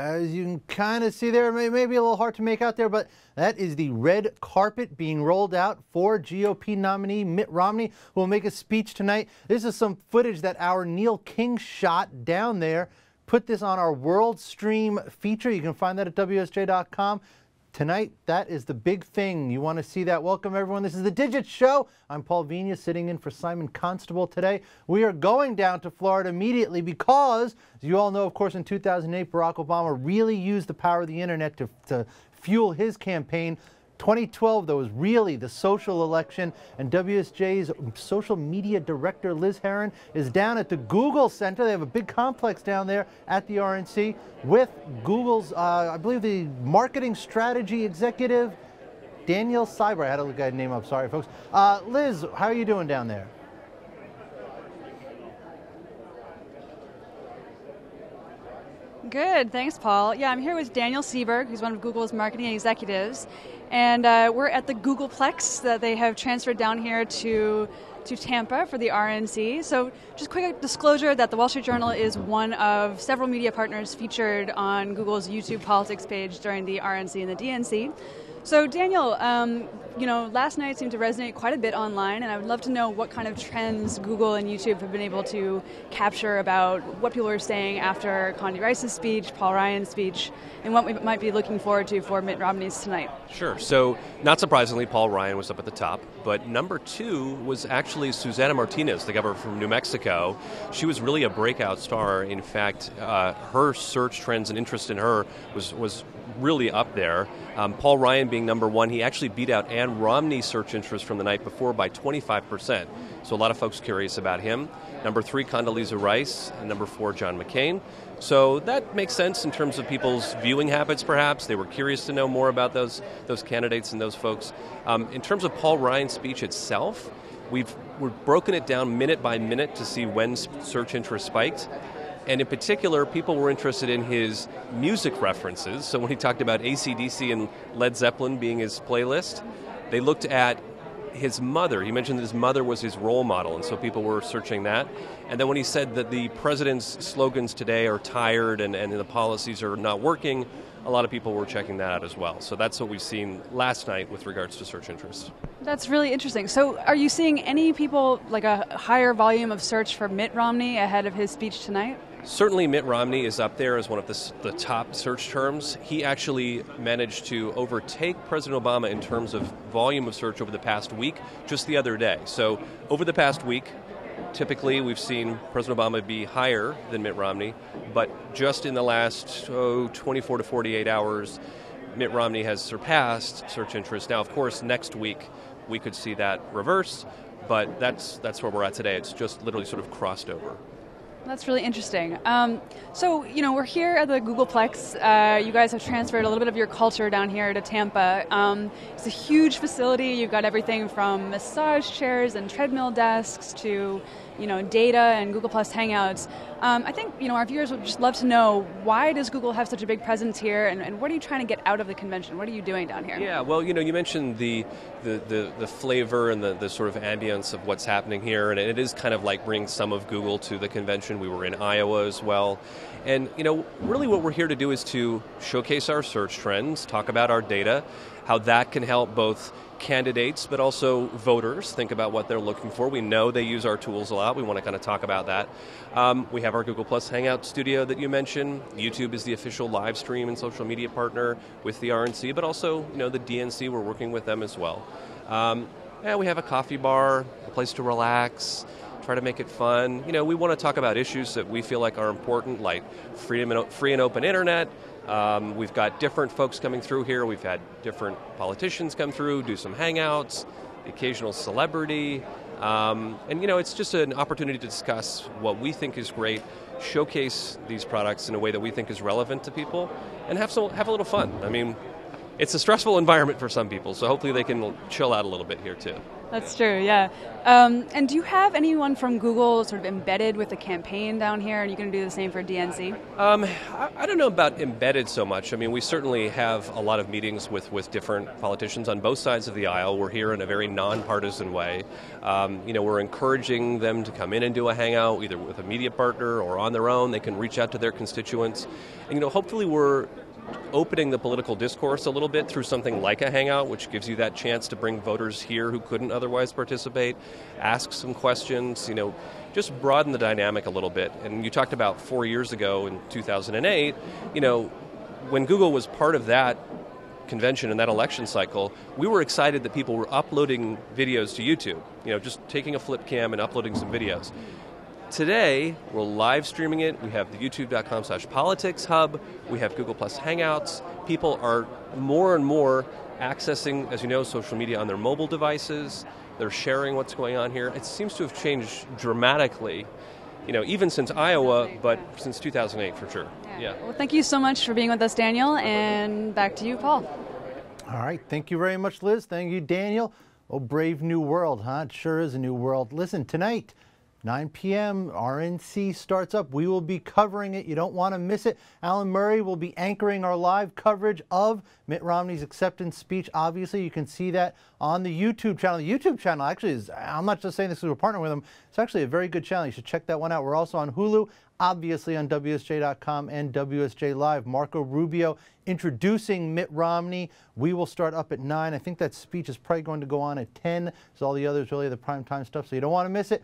As you can kind of see there, it may be a little hard to make out there, but that is the red carpet being rolled out for GOP nominee Mitt Romney, who will make a speech tonight. This is some footage that our Neil King shot down there. Put this on our World Stream feature. You can find that at WSJ.com. Tonight, that is the big thing. You want to see that. Welcome, everyone. This is The Digit Show. I'm Paul Vigna, sitting in for Simon Constable today. We are going down to Florida immediately because, as you all know, of course, in 2008, Barack Obama really used the power of the internet to fuel his campaign. 2012, though, was really the social election, and WSJ's social media director, Liz Heron, is down at the Google Center. They have a big complex down there at the RNC with Google's, I believe, the marketing strategy executive, Daniel Sieber. I had to look at his name up. Sorry, folks. Liz, how are you doing down there? Good, thanks, Paul. Yeah, I'm here with Daniel Sieber, who's one of Google's marketing executives, and we're at the Googleplex that they have transferred down here to Tampa for the RNC. So just quick disclosure that the Wall Street Journal is one of several media partners featured on Google's YouTube politics page during the RNC and the DNC. So Daniel, last night seemed to resonate quite a bit online, and I would love to know what kind of trends Google and YouTube have been able to capture about what people are saying after Condi Rice's speech, Paul Ryan's speech, and what we might be looking forward to for Mitt Romney's tonight. Sure. So, not surprisingly, Paul Ryan was up at the top, but number two was actually Susana Martinez, the governor from New Mexico. She was really a breakout star. In fact, her search trends and interest in her was really up there. Paul Ryan being number one, he actually beat out Ann Romney's search interest from the night before by 25%. So a lot of folks curious about him. Number three, Condoleezza Rice, and number four, John McCain. So that makes sense in terms of people's viewing habits, perhaps. They were curious to know more about those candidates and those folks. In terms of Paul Ryan's speech itself, we've broken it down minute by minute to see when search interest spiked. And in particular, people were interested in his music references. So when he talked about AC/DC and Led Zeppelin being his playlist, they looked at his mother. He mentioned that his mother was his role model, and so people were searching that. And then when he said that the president's slogans today are tired and the policies are not working, a lot of people were checking that out as well. So that's what we've seen last night with regards to search interest. That's really interesting. So are you seeing any people, like a higher volume of search for Mitt Romney ahead of his speech tonight? Certainly Mitt Romney is up there as one of the top search terms. He actually managed to overtake President Obama in terms of volume of search over the past week, just the other day. So over the past week, typically we've seen President Obama be higher than Mitt Romney, but just in the last 24 to 48 hours, Mitt Romney has surpassed search interest. Now, of course, next week we could see that reverse, but that's where we're at today. It's just literally sort of crossed over. That's really interesting. So, we're here at the Googleplex. You guys have transferred a little bit of your culture down here to Tampa. It's a huge facility. You've got everything from massage chairs and treadmill desks to, data and Google Plus Hangouts. I think, our viewers would just love to know, why does Google have such a big presence here, and what are you trying to get out of the convention? What are you doing down here? Yeah, well, you mentioned the flavor and the sort of ambience of what's happening here, and it is kind of like bringing some of Google to the convention. We were in Iowa as well. And, really what we're here to do is to showcase our search trends, talk about our data, how that can help both candidates but also voters think about what they're looking for. We know they use our tools a lot. We want to kind of talk about that. We have our Google Plus Hangout studio that you mentioned. YouTube is the official live stream and social media partner with the RNC, but also, the DNC, we're working with them as well. We have a coffee bar, a place to relax, try to make it fun. We want to talk about issues that we feel like are important, like free and open internet. We've got different folks coming through here. We've had different politicians come through, do some hangouts, the occasional celebrity. It's just an opportunity to discuss what we think is great, showcase these products in a way that we think is relevant to people, and have a little fun. I mean, it's a stressful environment for some people, so hopefully they can chill out a little bit here too. That's true, yeah. And do you have anyone from Google sort of embedded with the campaign down here? Are you going to do the same for DNC? I don't know about embedded so much. I mean, we certainly have a lot of meetings with different politicians on both sides of the aisle. We're here in a very nonpartisan way. We're encouraging them to come in and do a hangout, either with a media partner or on their own. They can reach out to their constituents. And, hopefully we're opening the political discourse a little bit through something like a hangout, which gives you that chance to bring voters here who couldn't otherwise participate, ask some questions, just broaden the dynamic a little bit. And you talked about 4 years ago in 2008, when Google was part of that convention and that election cycle, we were excited that people were uploading videos to YouTube, just taking a flip cam and uploading some videos. Today, we're live streaming it. We have the youtube.com/politics hub. We have Google Plus Hangouts. People are more and more accessing, as you know, social media on their mobile devices. They're sharing what's going on here. It seems to have changed dramatically, even since Iowa, but since 2008 for sure. Yeah. Well, thank you so much for being with us, Daniel, and back to you, Paul. All right. Thank you very much, Liz. Thank you, Daniel. Oh, brave new world, huh? It sure is a new world. Listen, tonight, 9 p.m., RNC starts up. We will be covering it. You don't want to miss it. Alan Murray will be anchoring our live coverage of Mitt Romney's acceptance speech. Obviously, you can see that on the YouTube channel. The YouTube channel actually is, I'm not just saying this because we're partnering with them, it's actually a very good channel. You should check that one out. We're also on Hulu, obviously on WSJ.com and WSJ Live. Marco Rubio introducing Mitt Romney. We will start up at 9. I think that speech is probably going to go on at 10. So all the others really are the primetime stuff. So you don't want to miss it.